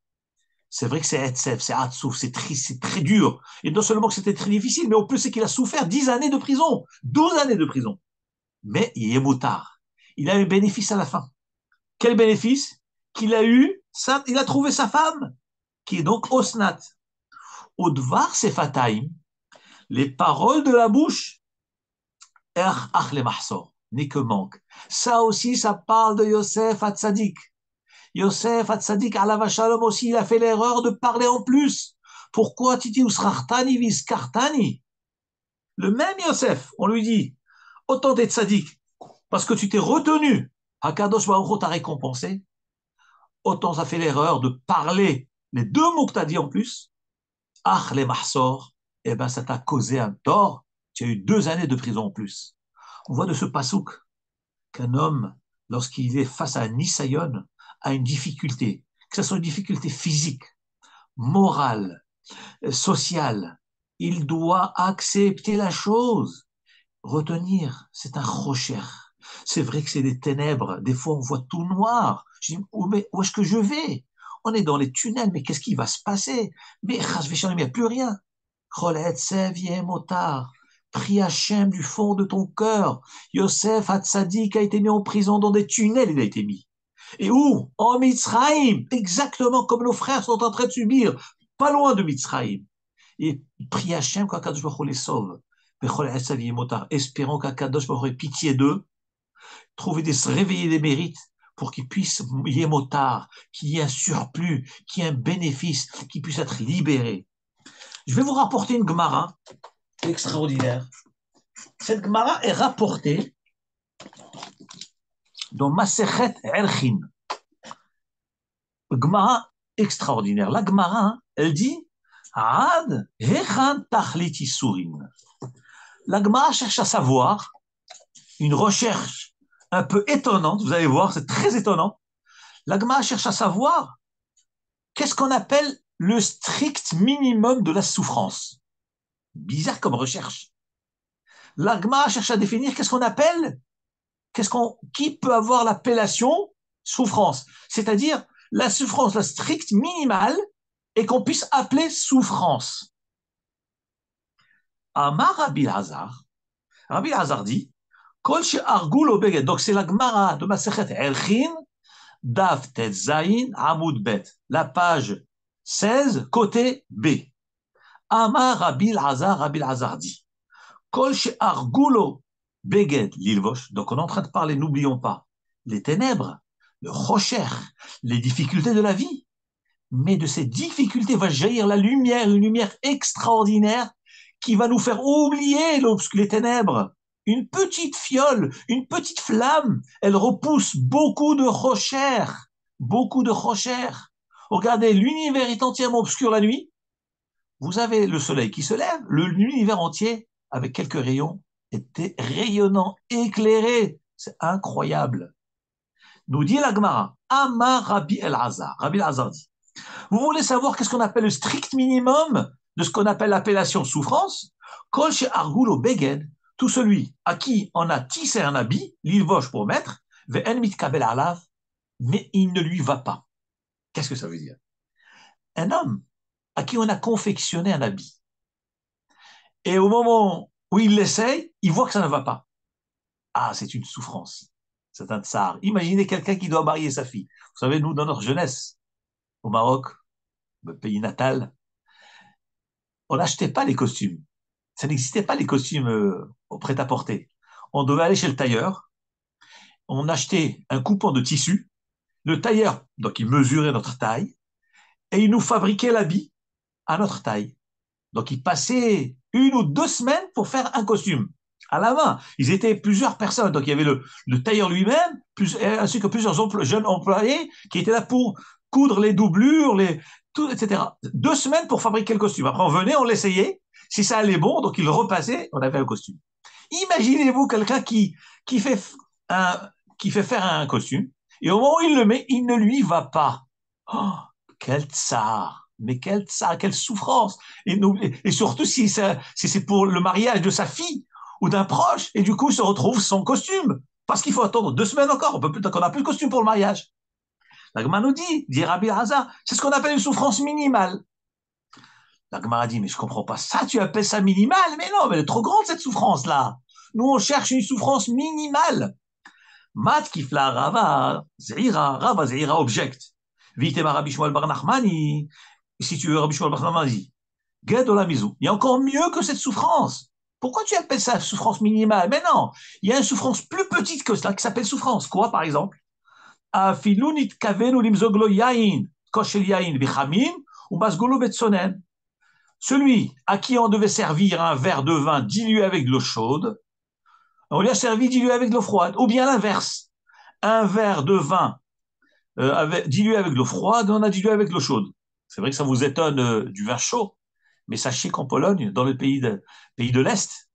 C'est vrai que c'est Etzef, c'est Hatsouf, c'est triste, c'est très dur. Et non seulement que c'était très difficile, mais au plus c'est qu'il a souffert 10 années de prison, 12 années de prison. Mais il est moutard. Il a eu bénéfice à la fin. Quel bénéfice? Qu'il a eu, il a trouvé sa femme, qui est donc Osnat. Odvar Sefataim, les paroles de la bouche, ach le mahsor, n'est que manque. Ça aussi, ça parle de Yosef Hatzadik. Yosef Hatzadik, alav shalom aussi, il a fait l'erreur de parler en plus. Pourquoi Titi usrartani viskartani? Le même Yosef, on lui dit, autant t'es tzaddik, parce que tu t'es retenu, Hakadosh Baruch Hu t'a récompensé, autant ça fait l'erreur de parler les deux mots que tu as dit en plus, ach les mahsor, eh ben ça t'a causé un tort, tu as eu 2 années de prison en plus. On voit de ce pasouk qu'un homme, lorsqu'il est face à un nisayon, a une difficulté, que ce soit une difficulté physique, morale, sociale, il doit accepter la chose. Retenir, c'est un rocher. C'est vrai que c'est des ténèbres. Des fois, on voit tout noir. Je dis, mais où est-ce que je vais? On est dans les tunnels, mais qu'est-ce qui va se passer? Mais il n'y a plus rien. Prie Hachem du fond de ton cœur. Yosef Hatzadik a été mis en prison dans des tunnels, il a été mis. Et où? En Mitzrayim, exactement comme nos frères sont en train de subir, pas loin de Mitzrayim. Et prie Hachem qu'Akadosh Baruch Hu les sauve. Espérons qu'Akadosh Baruch Hu ait pitié d'eux, trouver se réveiller des mérites pour qu'ils puissent yémotar, qu'il y ait un surplus, qu'il y ait un bénéfice, qu'ils puissent être libérés. Je vais vous rapporter une Gemara extraordinaire. Cette Gemara est rapportée dans Masechet Erchin. Gemara extraordinaire. La Gemara, hein, elle dit Ad hechan tachliti surim. La Gemara cherche à savoir, une recherche un peu étonnante, vous allez voir, c'est très étonnant. La Gemara cherche à savoir qu'est-ce qu'on appelle le strict minimum de la souffrance. Bizarre comme recherche. La Gemara cherche à définir qu'est-ce qu'on appelle, qui peut avoir l'appellation souffrance, c'est-à-dire la souffrance, la stricte minimale, et qu'on puisse appeler souffrance. Amar Rabbi Hazar dit, Kol she'argul obeged, donc c'est la Gemara de Masechet Erchin, Daf Tetzayin Amud Bet, la page 16, côté B. Amar Rabbi Hazar dit, Kol she'argulo beged lilvosh, donc on est en train de parler, n'oublions pas, les ténèbres, le rocher, les difficultés de la vie. Mais de ces difficultés va jaillir la lumière, une lumière extraordinaire qui va nous faire oublier les ténèbres. Une petite fiole, une petite flamme, elle repousse beaucoup de rocher, beaucoup de rocher. Regardez, l'univers est entièrement obscur la nuit. Vous avez le soleil qui se lève, l'univers entier, avec quelques rayons, était rayonnant, éclairé. C'est incroyable. Nous dit la Gemara, Amar Rabbi El-Hazar. Rabbi El-Hazar dit, vous voulez savoir qu'est-ce qu'on appelle le strict minimum de ce qu'on appelle l'appellation souffrance? Kol she'argulo beged, tout celui à qui on a tissé un habit, l'ilvosh pour mettre, ve'en mitkabel alav, mais il ne lui va pas. Qu'est-ce que ça veut dire? Un homme à qui on a confectionné un habit, et au moment où il l'essaye, il voit que ça ne va pas. Ah, c'est une souffrance. C'est un tsar. Imaginez quelqu'un qui doit marier sa fille. Vous savez, nous, dans notre jeunesse, au Maroc, le pays natal, on n'achetait pas les costumes. Ça n'existait pas les costumes au prêt-à-porter. On devait aller chez le tailleur, on achetait un coupon de tissu, le tailleur, donc il mesurait notre taille, et il nous fabriquait l'habit à notre taille. Donc il passait 1 ou 2 semaines pour faire un costume à la main. Ils étaient plusieurs personnes, donc il y avait le tailleur lui-même, ainsi que plusieurs jeunes employés qui étaient là pour coudre les doublures, tout, etc. 2 semaines pour fabriquer le costume. Après on venait, on l'essayait, si ça allait bon, donc il repassait, on avait un costume. Imaginez-vous quelqu'un qui fait faire un costume, et au moment où il le met, il ne lui va pas. Oh, quel tsar! Mais quel tsar, quelle souffrance! Et surtout si c'est pour le mariage de sa fille ou d'un proche, et du coup il se retrouve sans costume, parce qu'il faut attendre 2 semaines encore, on n'a plus de costume pour le mariage. La Gemara nous dit Rabbi Hazar, c'est ce qu'on appelle une souffrance minimale. La Gemara dit, mais je comprends pas ça, tu appelles ça minimal? Mais non, mais elle est trop grande cette souffrance-là. Nous, on cherche une souffrance minimale. Mat kifla rava zeira object. Vitema Rabbi Shmuel bar Nachmani, si tu veux Rabbi Shmuel bar Nachmani, il y a encore mieux que cette souffrance. Pourquoi tu appelles ça souffrance minimale? Mais non, il y a une souffrance plus petite que cela qui s'appelle souffrance. Quoi, par exemple? Afilunit kavenu limzoglo yain, koshel yain bichamim, ou basgolo betsonen. Celui à qui on devait servir un verre de vin dilué avec de l'eau chaude, on lui a servi dilué avec de l'eau froide. Ou bien l'inverse, un verre de vin dilué avec de l'eau froide, on a dilué avec de l'eau chaude. C'est vrai que ça vous étonne du vin chaud, mais sachez qu'en Pologne, dans le pays de l'Est,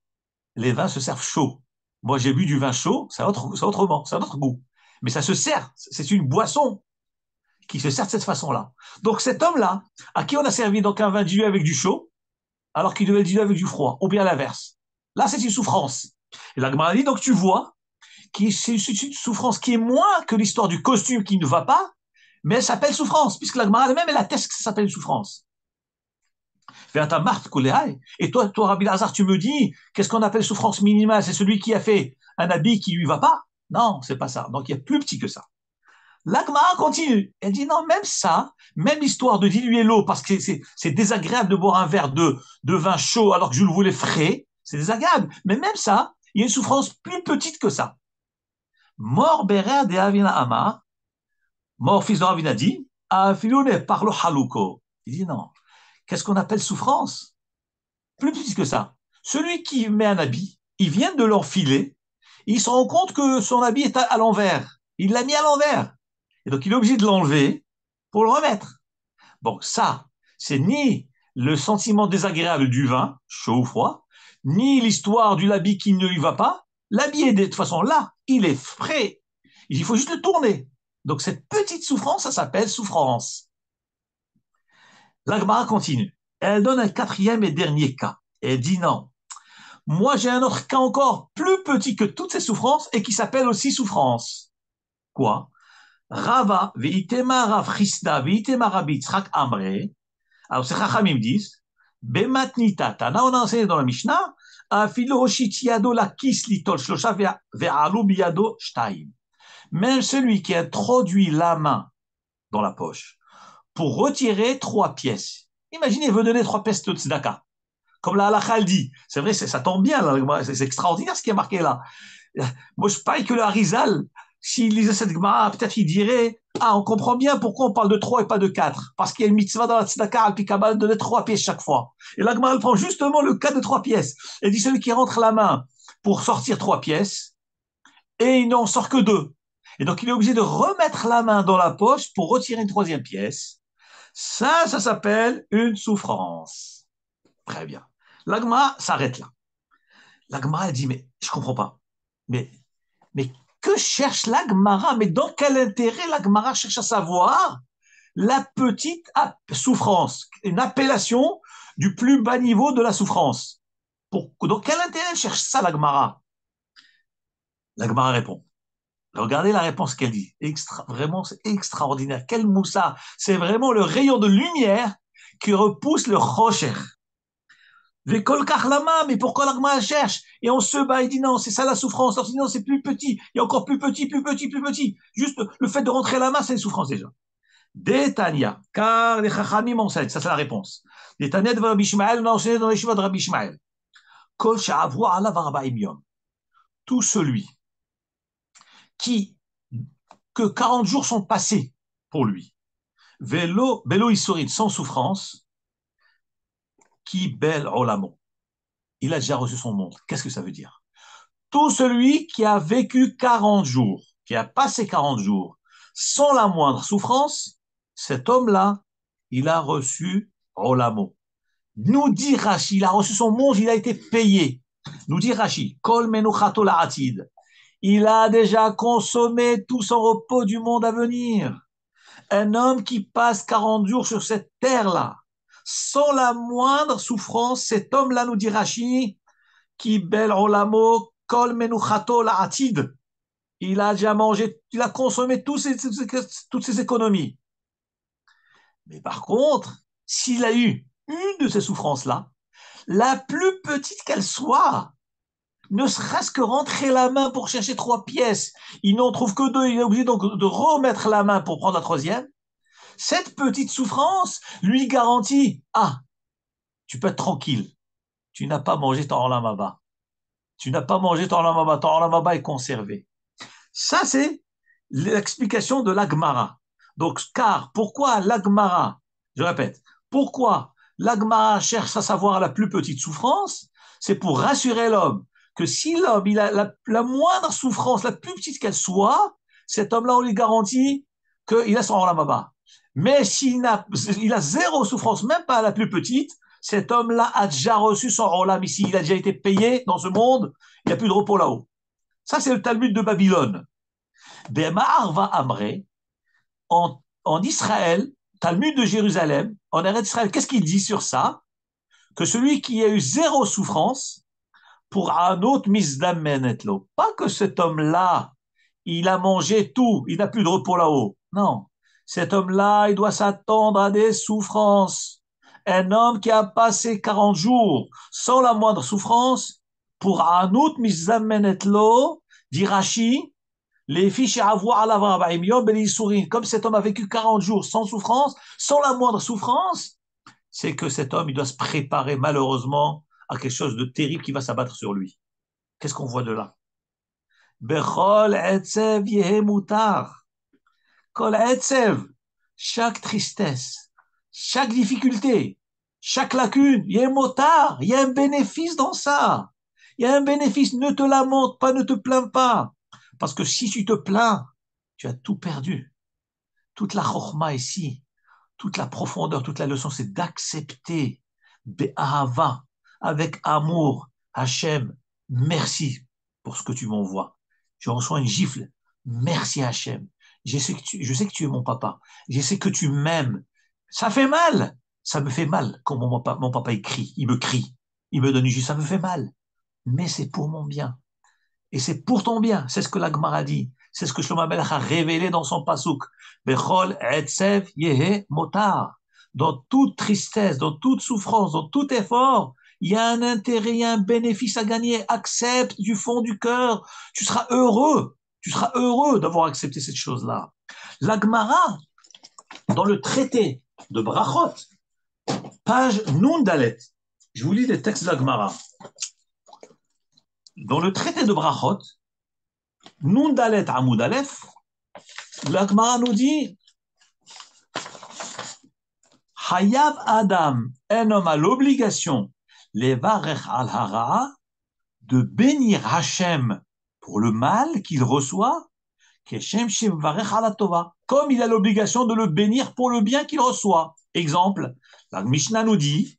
les vins se servent chauds. Moi, j'ai bu du vin chaud, c'est autrement, c'est un autre goût. Mais ça se sert, c'est une boisson qui se sert de cette façon-là. Donc cet homme-là, à qui on a servi donc un vin dilué avec du chaud, alors qu'il devait le diluer avec du froid, ou bien l'inverse. Là, c'est une souffrance. Et la Gemara dit, donc tu vois, c'est une souffrance qui est moins que l'histoire du costume qui ne va pas, mais elle s'appelle souffrance, puisque la Gemara elle-même, elle atteste que ça s'appelle souffrance. Et toi, Rabbi Lazare, tu me dis, qu'est-ce qu'on appelle souffrance minimale? C'est celui qui a fait un habit qui lui va pas? Non, c'est pas ça. Donc il y a plus petit que ça. L'Agmara continue. Elle dit non, même ça, même l'histoire de diluer l'eau, parce que c'est désagréable de boire un verre de vin chaud alors que je le voulais frais, c'est désagréable. Mais même ça, il y a une souffrance plus petite que ça. Mort Berer de Avina Amar, mort fils de Ravina dit, Afilune parlo haluko. Il dit non. Qu'est-ce qu'on appelle souffrance? Plus petite que ça. Celui qui met un habit, il vient de l'enfiler, il se rend compte que son habit est à l'envers. Il l'a mis à l'envers. Et donc, il est obligé de l'enlever pour le remettre. Bon, ça, c'est ni le sentiment désagréable du vin, chaud ou froid, ni l'histoire du l'habit qui ne lui va pas. L'habit est de toute façon là, il est frais. Il faut juste le tourner. Donc cette petite souffrance, ça s'appelle souffrance. La Gemara continue. Elle donne un quatrième et dernier cas. Elle dit non. Moi, j'ai un autre cas encore plus petit que toutes ces souffrances et qui s'appelle aussi souffrance. Quoi? Rava, veitema Rav Chisda, veitema Rabbi Yitzhak Amre. Alors, ces Chachamim disent, Bematnita, Tana, on a enseigné dans la Mishnah, Afilo Hoshitiado la kis litol shlosha ve'alu biyado shtaim. Même celui qui introduit la main dans la poche pour retirer 3 pièces. Imaginez, il veut donner 3 pièces de tzedaka. Comme la halakha dit. C'est vrai, ça tombe bien, là, c'est extraordinaire ce qui est marqué là. Moi, je parie que le Harizal, s'il lisait cette Gemara, peut-être il dirait, ah, on comprend bien pourquoi on parle de 3 et pas de 4. Parce qu'il y a une mitzvah dans la tzedaka, al pikabal, de donner 3 pièces chaque fois. Et la Gemara, elle prend justement le cas de 3 pièces. Elle dit celui qui rentre la main pour sortir 3 pièces, et il n'en sort que 2. Et donc, il est obligé de remettre la main dans la poche pour retirer une 3e pièce. Ça s'appelle une souffrance. Très bien. L'agma s'arrête là. L'agma, elle dit, mais je comprends pas. Mais, mais que cherche l'agmara? Mais dans quel intérêt l'agmara cherche à savoir la petite souffrance, une appellation du plus bas niveau de la souffrance? Dans quel intérêt elle cherche ça, l'agmara? L'agmara répond. Regardez la réponse qu'elle dit. Vraiment, c'est extraordinaire. Quel moussa! C'est vraiment le rayon de lumière qui repousse le rocher. Vécole Karlama, mais pourquoi l'agma cherche? Et on se bat, il dit non, c'est ça la souffrance. Alors, sinon, c'est plus petit. Et encore plus petit, plus petit, plus petit. Juste le fait de rentrer la main, c'est une souffrance déjà. Détania, car les chachamim enseignent, ça c'est la réponse. Détania de Rabbi Ishmael, on a enseigné dans les chevaux de Rabbi Ishmael. Kol sha'avu alav arba'im yom. Tout celui qui, que 40 jours sont passés pour lui. Vélo Issorin, sans souffrance, qui bel olamo. Il a déjà reçu son monde. Qu'est-ce que ça veut dire? Tout celui qui a vécu 40 jours, qui a passé 40 jours, sans la moindre souffrance, cet homme-là, il a reçu olamo. Nous dit Rashi, il a reçu son monde, il a été payé. Nous dit Rashi, kol menuchato la'atid. Il a déjà consommé tout son repos du monde à venir. Un homme qui passe 40 jours sur cette terre-là, sans la moindre souffrance, cet homme-là, nous dit Rashi, qui bel olamo, kol menuchato la'atid. Il a déjà mangé, il a consommé toutes ses économies. Mais par contre, s'il a eu une de ces souffrances-là, la plus petite qu'elle soit, ne serait-ce que rentrer la main pour chercher 3 pièces, il n'en trouve que 2, il est obligé donc de remettre la main pour prendre la 3e. Cette petite souffrance lui garantit, ah, tu peux être tranquille, tu n'as pas mangé ton olamaba. Tu n'as pas mangé ton olamaba est conservé. Ça, c'est l'explication de l'Agmara. Donc, car, pourquoi l'Agmara, je répète, pourquoi l'Agmara cherche à savoir la plus petite souffrance? C'est pour rassurer l'homme que si l'homme il a la moindre souffrance, la plus petite qu'elle soit, cet homme-là, on lui garantit qu'il a son olamaba. Mais s'il il a zéro souffrance, même pas la plus petite, cet homme-là a déjà reçu son olam ici. Il a déjà été payé dans ce monde, il n'y a plus de repos là-haut. Ça, c'est le Talmud de Babylone. Bema'arva Amré, en Israël, Talmud de Jérusalem, en Eretz Israël, qu'est-ce qu'il dit sur ça? Que celui qui a eu zéro souffrance, pour un autre misdamenetlo. Pas que cet homme-là, il a mangé tout, il n'a plus de repos là-haut. Non. Cet homme-là, il doit s'attendre à des souffrances. Un homme qui a passé 40 jours sans la moindre souffrance, pour un autre misdamenetlo, dit Rashi, les fiches à avoir à l'avoir, comme cet homme a vécu 40 jours sans souffrance, sans la moindre souffrance, c'est que cet homme, il doit se préparer malheureusement à quelque chose de terrible qui va s'abattre sur lui. Qu'est-ce qu'on voit de là? Bechol etzev yehemutar. Kol etzev. Chaque tristesse, chaque difficulté, chaque lacune, yehemutar. Il y a un bénéfice dans ça. Il y a un bénéfice. Ne te lamente pas, ne te plains pas. Parce que si tu te plains, tu as tout perdu. Toute la chokhma ici, toute la profondeur, toute la leçon, c'est d'accepter, be'ahava, avec amour, Hachem, merci pour ce que tu m'envoies. Je reçois une gifle, merci Hachem. Je sais que tu es mon papa, je sais que tu m'aimes. Ça fait mal, ça me fait mal quand mon papa il crie, il me donne une gifle, ça me fait mal, mais c'est pour mon bien. Et c'est pour ton bien. C'est ce que la Gemara dit. C'est ce que Shlomo Melech a révélé dans son pasouk. Bechol etzev yehe motar. Dans toute tristesse, dans toute souffrance, dans tout effort, il y a un intérêt, il y a un bénéfice à gagner. Accepte du fond du cœur. Tu seras heureux. Tu seras heureux d'avoir accepté cette chose-là. La Gemara, dans le traité de Brachot, page Nun Dalet. Je vous lis les textes de la Gemara. Dans le traité de Brachot, Nun Dalet Amoud Aleph, la Gemara nous dit Hayav Adam, un homme a l'obligation, les varech al hara'a, de bénir Hachem pour le mal qu'il reçoit, Keshem Shem varech al tova, comme il a l'obligation de le bénir pour le bien qu'il reçoit. Exemple, la Mishnah nous dit,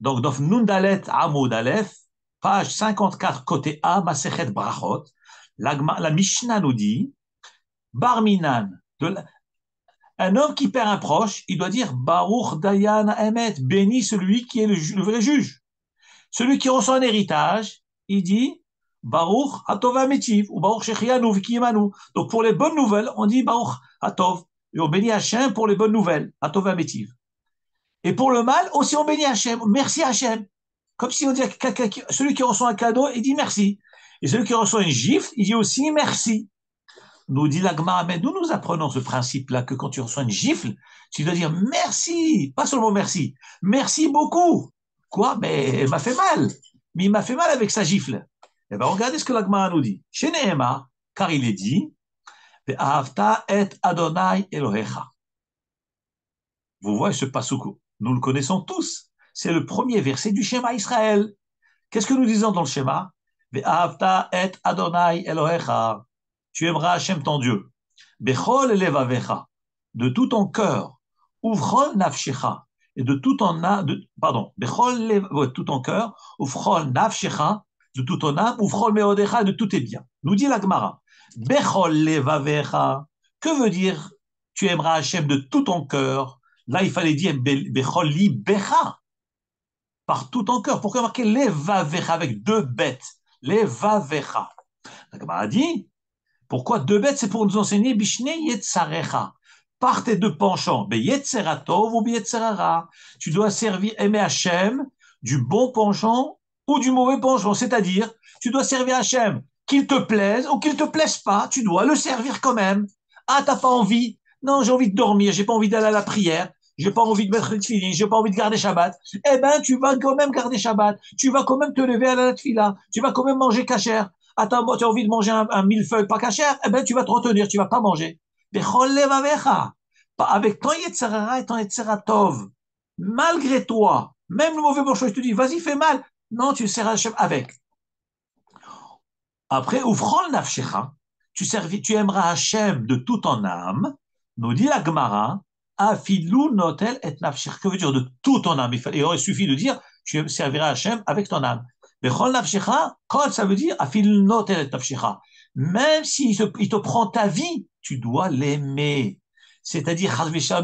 donc dans Nun Dalet Amoud Aleph, page 54, côté A, Masechet Brachot, la Mishnah nous dit, Barminan, un homme qui perd un proche, il doit dire Baruch Dayan Emet, béni celui qui est le vrai juge. Celui qui reçoit un héritage, il dit Baruch Atov Metiv ou Baruch Shechianu Vikimanu. Donc pour les bonnes nouvelles, on dit Baruch Atov. Et on bénit Hachem pour les bonnes nouvelles, Atov Metiv. Et pour le mal, aussi on bénit Hachem, merci Hachem. Comme si on dit celui qui reçoit un cadeau, il dit merci. Et celui qui reçoit une gifle, il dit aussi merci. Nous dit la Gemara, mais nous apprenons ce principe-là que quand tu reçois une gifle, tu dois dire merci, pas seulement merci, merci beaucoup. Quoi? Mais elle m'a fait mal. Mais il m'a fait mal avec sa gifle. Eh bien, regardez ce que la Gemara nous dit. Chez Nehema, car il est dit, Ve'ahavta et Adonai Elohecha. Vous voyez ce passouk, nous le connaissons tous. C'est le premier verset du schéma Israël. Qu'est-ce que nous disons dans le schéma? Ve'ahavta et Adonai Elohecha. Tu aimeras Hachem ton Dieu. Bechol levavecha, de tout ton cœur. Uvchol nafshecha, et de tout ton âme, tout ton cœur. Uvchol nafshecha, de tout ton âme. Uvchol meodecha, de tous tes biens. Nous dit la Gemara. Bechol levavecha, que veut dire tu aimeras Hachem de tout ton cœur? Là, il fallait dire bechol li becha, par tout ton cœur. Pourquoi marquer levavecha avec deux bêtes? Levavecha. La Gemara dit. Pourquoi deux bêtes? C'est pour nous enseigner Bishne Yetzarecha. Par tes deux penchants, Yetzeratov ou Yetzerara. Tu dois servir, aimer Hachem du bon penchant ou du mauvais penchant. C'est-à-dire, tu dois servir Hachem, qu'il te plaise ou qu'il te plaise pas, tu dois le servir quand même. Ah, t'as pas envie? Non, j'ai envie de dormir, j'ai pas envie d'aller à la prière, j'ai pas envie de mettre le tefillin, j'ai pas envie de garder Shabbat. Eh ben, tu vas quand même garder Shabbat. Tu vas quand même te lever à la tefila. Tu vas quand même manger kasher. Attends, tu as envie de manger un millefeuille pas cachère, eh ben tu vas te retenir, tu vas pas manger. Avec ton Yetzerara et ton Yetzeratov, malgré toi, même le mauvais penchant, je te dis, vas-y, fais mal. Non, tu sers Hachem avec. Après, Ufrol Nafshecha, tu aimeras Hachem de tout ton âme, nous dit la Gemara, Afilu Notel et Nafshecha. Que veut dire de tout ton âme? Il aurait suffi de dire, tu serviras Hachem avec ton âme. Bechol nafshecha, quand ça veut dire afil notel nafshecha. Même s'il te prend ta vie, tu dois l'aimer. C'est-à-dire,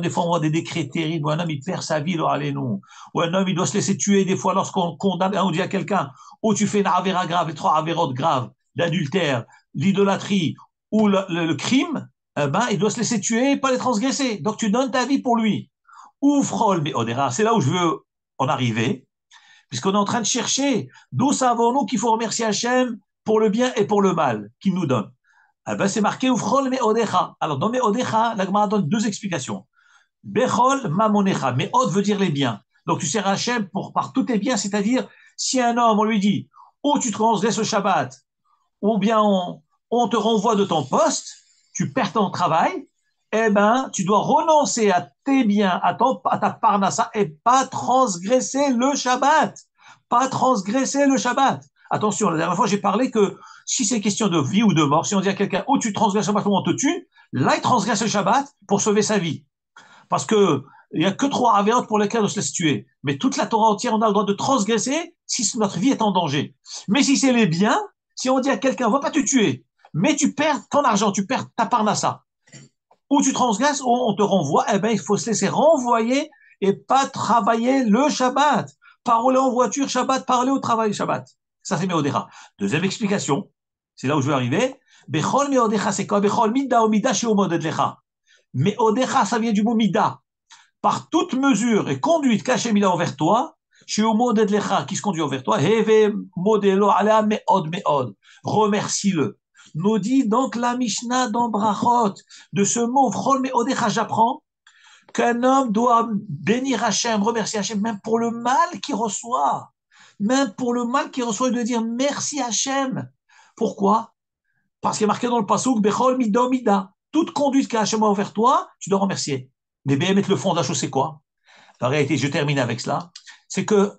des fois on voit des décrets terribles où un homme il perd sa vie, allez-nous. Ou un homme il doit se laisser tuer des fois lorsqu'on condamne, on dit à quelqu'un, ou tu fais une avéra grave, les trois avérotes graves, l'adultère, l'idolâtrie ou le crime, eh ben, il doit se laisser tuer et pas les transgresser. Donc tu donnes ta vie pour lui. Ou frol, mais Odera, c'est là où je veux en arriver. Puisqu'on est en train de chercher, d'où savons-nous qu'il faut remercier Hachem pour le bien et pour le mal qu'il nous donne? Eh ben, c'est marqué Ufrol Meodecha. Alors, dans Meodecha, la Gemara donne deux explications. Bechol Mamonecha. Meod veut dire les biens. Donc, tu sers Hachem par tous tes biens, c'est-à-dire, si un homme, on lui dit, ou tu transgresses le Shabbat, ou bien on te renvoie de ton poste, tu perds ton travail, eh ben, tu dois renoncer à tes biens, à ta parnassa et pas transgresser le Shabbat. Pas transgresser le Shabbat. Attention, la dernière fois, j'ai parlé que si c'est question de vie ou de mort, si on dit à quelqu'un, oh, tu transgresses le Shabbat ou on te tue, là, il transgresse le Shabbat pour sauver sa vie. Parce que Il n'y a que 3 avérotes pour lesquelles on se laisse tuer. Mais toute la Torah entière, on a le droit de transgresser si notre vie est en danger. Mais si c'est les biens, si on dit à quelqu'un, on ne va pas te tuer, mais tu perds ton argent, tu perds ta parnassa, ou tu transgresses, ou on te renvoie, eh ben, il faut se laisser renvoyer et pas travailler le Shabbat. Parler en voiture Shabbat, parler au travail Shabbat. Ça, c'est Meodécha. Deuxième explication, c'est là où je veux arriver. Bechol Meodécha, c'est quoi? Bechol Mida ou Mida chez Omodedlecha. Meodécha, ça vient du mot Mida. Par toute mesure et conduite qu'Hachem il a envers toi, chez Omodedlecha, qui se conduit envers toi, Heve Modelo Alea Meod Meod. Remercie-le. Nous dit donc la Mishnah dans Brachot, de ce mot, Vchol Meodecha, j'apprends qu'un homme doit bénir Hachem, remercier Hachem, même pour le mal qu'il reçoit. Même pour le mal qu'il reçoit, il doit dire merci Hachem. Pourquoi? Parce qu'il est marqué dans le Passouk, Bechol Mida Mida. Toute conduite qu'Hachem a envers toi, tu dois remercier. Mais mettre le fond de la chose, c'est quoi? En réalité, je termine avec cela. C'est que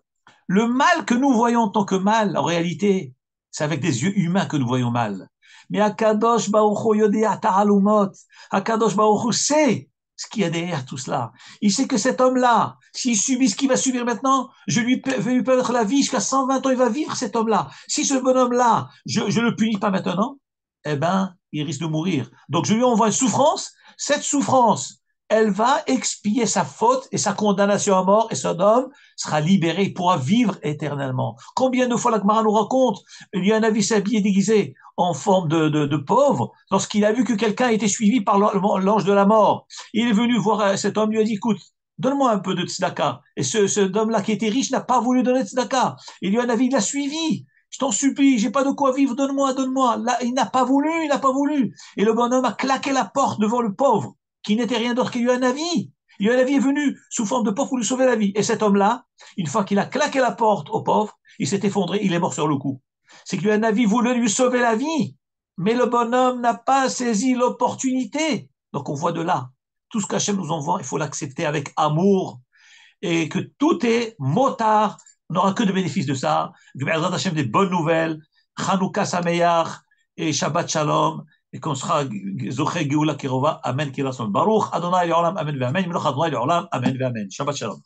le mal que nous voyons en tant que mal, en réalité, c'est avec des yeux humains que nous voyons mal. Mais Akadosh Baruch Hu Yodea Ta'alumot. Akadosh Baruch Hu sait ce qu'il y a derrière tout cela. Il sait que cet homme-là, s'il subit ce qu'il va subir maintenant, je vais lui perdre la vie jusqu'à 120 ans, il va vivre cet homme-là. Si ce bonhomme-là, je le punis pas maintenant, eh ben, il risque de mourir. Donc je lui envoie une souffrance. Cette souffrance, elle va expier sa faute et sa condamnation à mort, et cet homme sera libéré, il pourra vivre éternellement. Combien de fois la Gemara nous raconte, il y a un avis s'habiller déguisé en forme de pauvre, lorsqu'il a vu que quelqu'un était suivi par l'ange de la mort. Il est venu voir cet homme, lui a dit, écoute, donne-moi un peu de tzedaka. Et ce homme-là qui était riche n'a pas voulu donner de tzedaka. Il lui a un avis, il l'a suivi. Je t'en supplie, j'ai pas de quoi vivre, donne-moi, donne-moi. Là, il n'a pas voulu, il n'a pas voulu. Et le bonhomme a claqué la porte devant le pauvre, qui n'était rien d'autre qu'il y a un avis. Il y a un avis est venu sous forme de pauvre pour lui sauver la vie. Et cet homme-là, une fois qu'il a claqué la porte au pauvre, il s'est effondré, il est mort sur le coup. C'est que lui, un avis voulait lui sauver la vie. Mais le bonhomme n'a pas saisi l'opportunité. Donc on voit de là. Tout ce qu'Hachem nous envoie, il faut l'accepter avec amour. Et que tout est motard. On n'aura que de bénéfices de ça. Be'ezrat Hashem, des bonnes nouvelles. Chanukah Sameach et Shabbat Shalom. Et qu'on sera Zoché Geoula Kirova. Amen. Baruch Adonai Le'olam. Amen. Amen. Amen. Amen. Shabbat Shalom.